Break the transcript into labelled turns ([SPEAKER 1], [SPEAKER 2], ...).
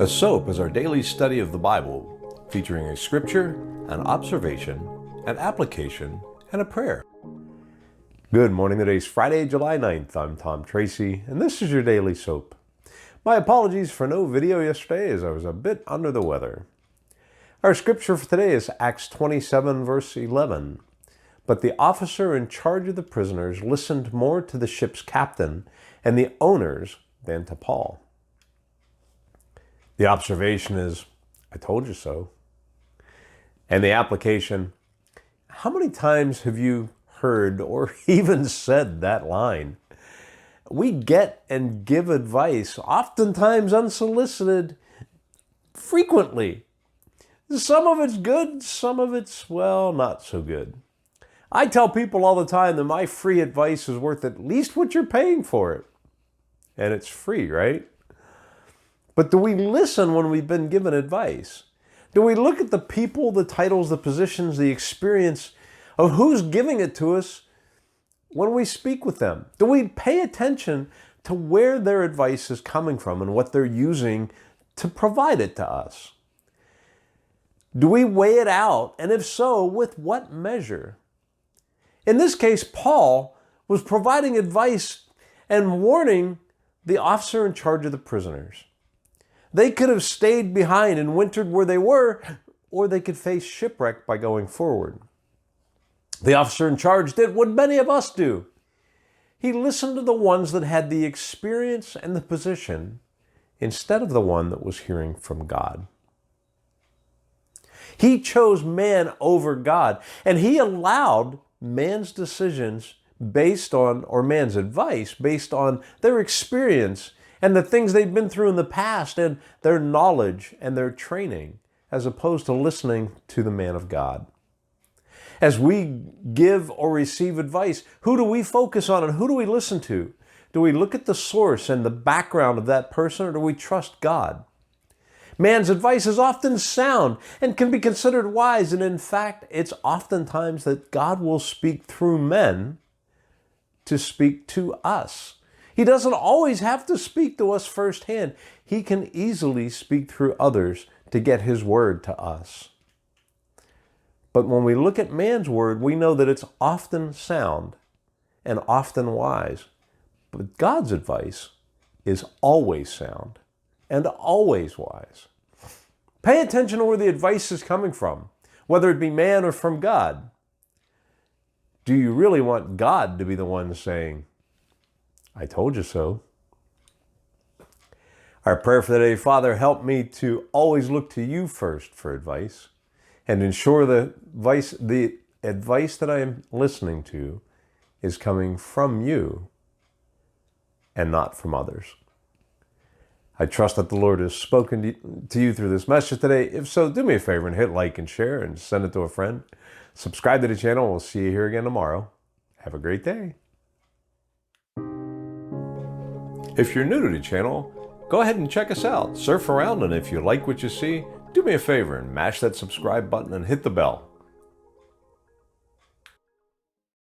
[SPEAKER 1] S.O.A.P is our daily study of the Bible, featuring a scripture, an observation, an application, and a prayer. Good morning. Today's Friday, July 9th. I'm Tom Tracy, and this is your daily S.O.A.P. My apologies for no video yesterday as I was a bit under the weather. Our scripture for today is Acts 27, verse 11. But the officer in charge of the prisoners listened more to the ship's captain and the owners than to Paul. The observation is, I told you so. And the application, how many times have you heard or even said that line? We get and give advice, oftentimes unsolicited, frequently. Some of it's good, some of it's, well, not so good. I tell people all the time that my free advice is worth at least what you're paying for it. And it's free, right? But do we listen when we've been given advice? Do we look at the people, the titles, the positions, the experience of who's giving it to us when we speak with them? Do we pay attention to where their advice is coming from and what they're using to provide it to us? Do we weigh it out? And if so, with what measure? In this case, Paul was providing advice and warning the officer in charge of the prisoners. They could have stayed behind and wintered where they were, or they could face shipwreck by going forward. The officer in charge did what many of us do. He listened to the ones that had the experience and the position instead of the one that was hearing from God. He chose man over God, and he allowed man's decisions based on, or man's advice based on their experience and the things they've been through in the past and their knowledge and their training, as opposed to listening to the man of God. As we give or receive advice, who do we focus on and who do we listen to? Do we look at the source and the background of that person, or do we trust God? Man's advice is often sound and can be considered wise, and in fact, it's oftentimes that God will speak through men to speak to us. He doesn't always have to speak to us firsthand. He can easily speak through others to get his word to us. But when we look at man's word, we know that it's often sound and often wise. But God's advice is always sound and always wise. Pay attention to where the advice is coming from, whether it be man or from God. Do you really want God to be the one saying, I told you so? Our prayer for the day: Father, help me to always look to you first for advice and ensure the advice that I am listening to is coming from you and not from others. I trust that the Lord has spoken to you through this message today. If so, do me a favor and hit like and share and send it to a friend. Subscribe to the channel. We'll see you here again tomorrow. Have a great day. If you're new to the channel, go ahead and check us out. Surf around, and if you like what you see, do me a favor and mash that subscribe button and hit the bell.